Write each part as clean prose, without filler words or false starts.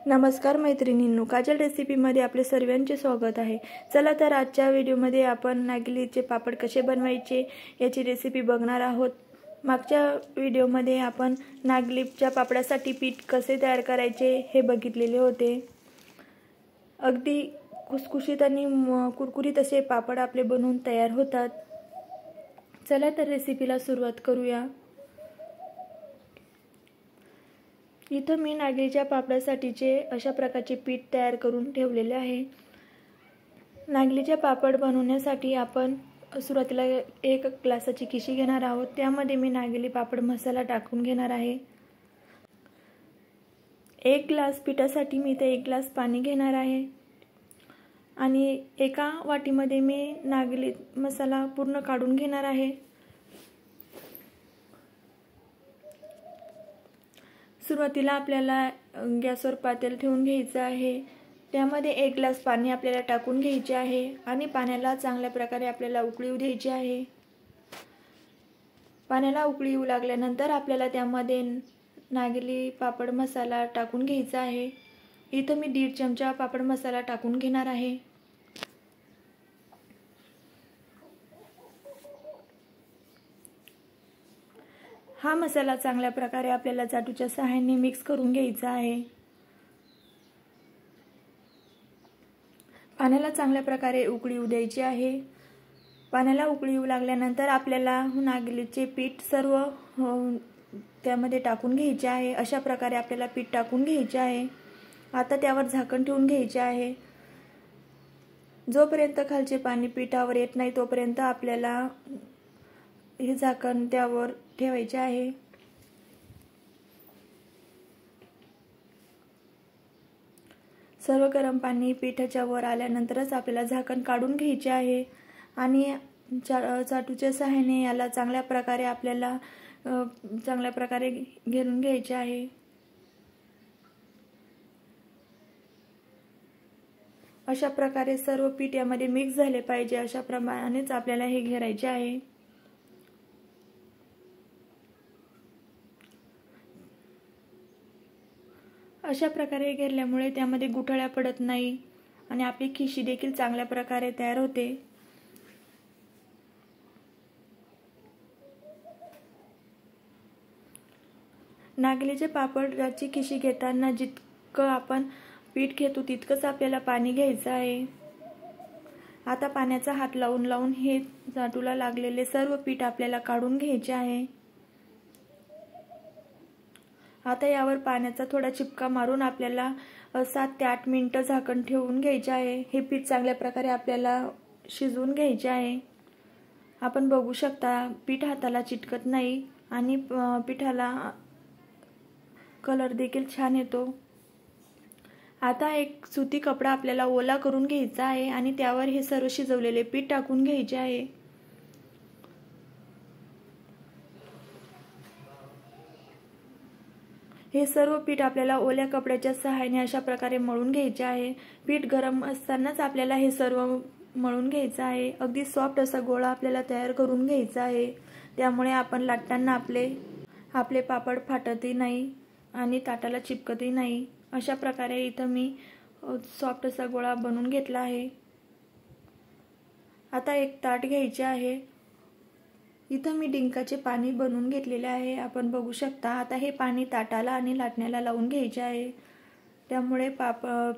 नमस्कार मैत्रिणींनो, काजल रेसिपीमध्ये आपले सर्वांचे स्वागत आहे। चला तर आजच्या व्हिडिओमध्ये आपण नागलीचे पापड कसे बनवायचे याची रेसिपी बघणार आहोत। मागच्या व्हिडिओमध्ये आपण नागलीच्या पापडासाठी पीठ कसे तयार करायचे हे बघितलेले होते। अगदी खुसखुशीत आणि कुरकुरीत असे पापड आपले बनवून तयार होतात। चला तर रेसिपीला सुरुवात करूया। इथं मी नागलीच्या पापडासाठीचे अशा प्रकारचे पीठ तयार करून ठेवलेले आहे। नागलीचे पापड बनवण्यासाठी आपण सुरुवातीला 1 ग्लासाची खिशी घेणार आहोत। त्यामध्ये मी नागली पापड मसाला टाकून घेणार आहे। 1 ग्लास पिठासाठी मी इथे 1 ग्लास पाणी घेणार आहे आणि एका वाटीमध्ये मी नागली मसाला पूर्ण काढून घेणार आहे। सुरुवातीला आपल्याला गॅसवर पातेल ठेवून घ्यायचं आहे। त्यामध्ये 1 ग्लास पाणी आपल्याला टाकून घ्यायचे आहे आणि पाण्याला चांगल्या प्रकारे आपल्याला उकळी येऊ द्यायची आहे। पाण्याला उकळी येऊ लागल्यानंतर आपल्याला त्यामध्ये नागली पापड मसाला टाकून घ्यायचा आहे। इथं मी 1.5 चमचा पापड मसाला टाकून घेणार आहे। हा मसाला चांगल्या प्रकारे आपल्याला चाटूच्या सहाय्याने मिक्स करून घ्यायचा आहे। पाण्याला चांगल्या प्रकारे उकळी येऊ द्यायची आहे। पाण्याला उकळी येऊ लागल्यानंतर आपल्याला नागलीचे पीठ सर्व त्यामध्ये टाकून घ्यायचे आहे। अशा प्रकारे आपल्याला पीठ टाकून घ्यायचे आहे। आता त्यावर झाकण ठेवून घ्यायचे आहे। जोपर्यंत खालचे पाणी पिठावर येत नाही तोपर्यंत आपल्याला हे झाकण त्यावर ठेवायचे आहे। सर्व गरम पाणी पिठाच्या वर आल्यानंतरच आपल्याला झाकण काढून घ्यायचे आहे आणि चाटूच्या सहाय्याने याला चांगल्या प्रकारे आपल्याला घेरून घ्यायचे आहे। अशा प्रकारे सर्व पीठ यामध्ये मिक्स झाले पाहिजे, अशा प्रमाणेच आपल्याला हे घेरायचे आहे। अशा प्रकारे घेरल्यामुळे त्यामध्ये गुठळ्या पडत नाही आणि आपली खिशी देखील चांगल्या प्रकारे तयार होते। नागलीचे पापडाची खिशी घेताना जितकं आपण पीठ घेतो तितकंच आपल्याला पाणी घ्यायचं आहे। आता पाण्याचा हात लावून लावून हे चाटूला लागलेले सर्व पीठ आपल्याला काढून घ्यायचे आहे। आता यावर पाण्याचा थोडा चिपका मारून आपल्याला 7 ते 8 मिनिटं झाकण ठेवून घ्यायचे आहे। हे पीठ चांगल्या प्रकारे आपल्याला शिजवून घ्यायचे आहे। आपण बघू शकता पीठ हाताला चिटकत नाही आणि पिठाला कलर देखील छान येतो। आता एक सुती कपडा आपल्याला ओला करून घ्यायचा आहे आणि त्यावर हे सर्व शिजवलेले पीठ टाकून घ्यायचे आहे। हे सर्व पीठ आपल्याला ओल्या कपड्याच्या सहाय्याने अशा प्रकारे मळून घ्यायचे आहे। पीठ गरम असतानाच आपल्याला हे सर्व मळून घ्यायचं आहे। अगदी सॉफ्ट असा गोळा आपल्याला तयार करून घ्यायचा आहे। त्यामुळे आपण लाटताना आपले पापड फाटतही नाही आणि ताटाला चिपकतही नाही। अशा प्रकारे इथं मी सॉफ्ट असा गोळा बनवून घेतला आहे। आता एक ताट घ्यायचे आहे। इथं मी डिंकाचे पाणी बनवून घेतलेले आहे, आपण बघू शकता। आता हे पाणी ताटाला आणि लाटण्याला लावून घ्यायचे आहे। त्यामुळे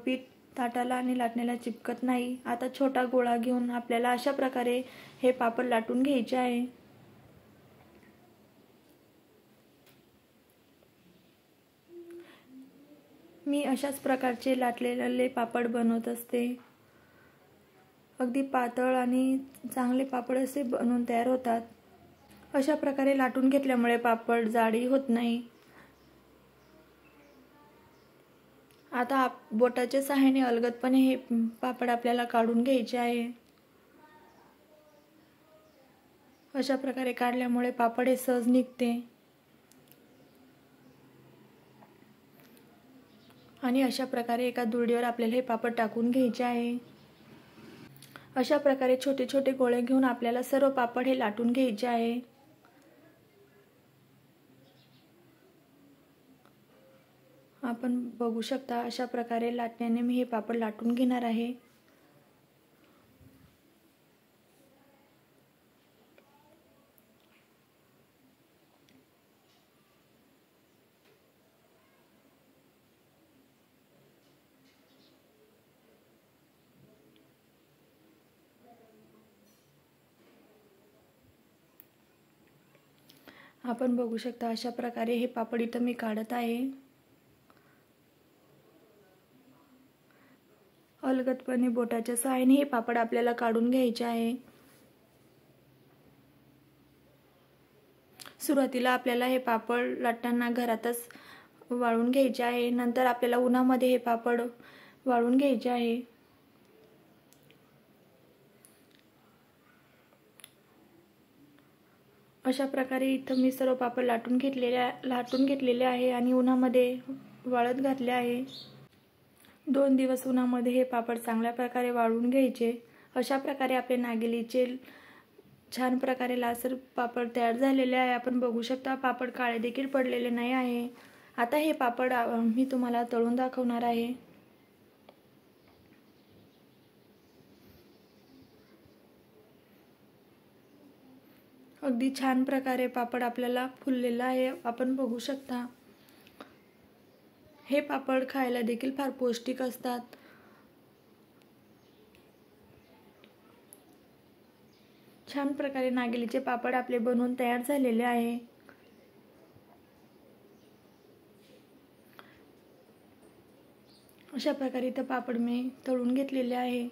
पीठ ताटाला आणि लाटण्याला चिपकत नाही। आता छोटा गोळा घेऊन आपल्याला अशा प्रकारे हे पापड लाटून घ्यायचे आहे। मी अशाच प्रकारचे लाटलेले पापड बनवत असते। अगदी पातळ आणि चांगले पापड असे बनवून तयार होतात। अशा प्रकारे लाटून घेतल्यामुळे पापड जाडी होत नाही। आता बोटाच्या सहाय्याने अलगदपणे हे पापड आपल्याला काढून घ्यायचे आहे। अशा प्रकारे काढल्यामुळे पापड हे सहज निघते आणि अशा प्रकारे एका दुरडीवर आपल्याला हे पापड टाकून घ्यायचे आहे। अशा प्रकारे छोटे छोटे गोळे घेऊन आपल्याला सर्व पापड हे लाटून घ्यायचे आहे। आपण बघू शकता अशा प्रकारे लाटण्याने मी हे पापड लाटून घेणार आहे। आपण बघू शकता अशा प्रकारे हे पापड इथं मी काढत आहे। अलगदपणे बोटाच्या सहाय्याने हे पापड आपल्याला काढून घ्यायचे आहे। सुरुवातीला आपल्याला हे पापड लाटताना घरातच वाळून घ्यायचे आहे, नंतर आपल्याला उन्हामध्ये हे पापड वाळून घ्यायचे आहे। अशा प्रकारे इथं मी सर्व पापड लाटून घेतलेले आहे आणि उन्हामध्ये वाळत घातले आहे। 2 दिवस उन्हामध्ये हे पापड चांगल्या प्रकारे वाळून घ्यायचे। अशा प्रकारे आपले नागलीचे छान प्रकारे लालसर पापड तयार झालेले आहे। आपण बघू शकता पापड काळे देखील पडलेले नाही आहे। आता हे पापड मी तुम्हाला तळून दाखवणार आहे। अगदी छान प्रकारे पापड आपल्याला फुललेला आहे, आपण बघू शकता। हे पापड खायला देखील फार पौष्टिक असतात। छान प्रकारे नागलीचे पापड आपले बनवून तयार झालेले आहे। अशा प्रकारे इथं पापड मी तळून घेतलेले आहे।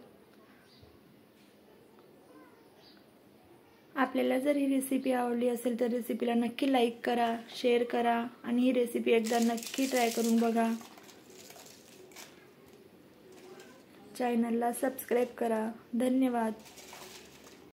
आपल्याला जर ही रेसिपी आवडली असेल तर रेसिपीला नक्की लाईक करा, शेअर करा आणि ही रेसिपी एकदा नक्की ट्राय करून बघा। चॅनलला सबस्क्राईब करा। धन्यवाद।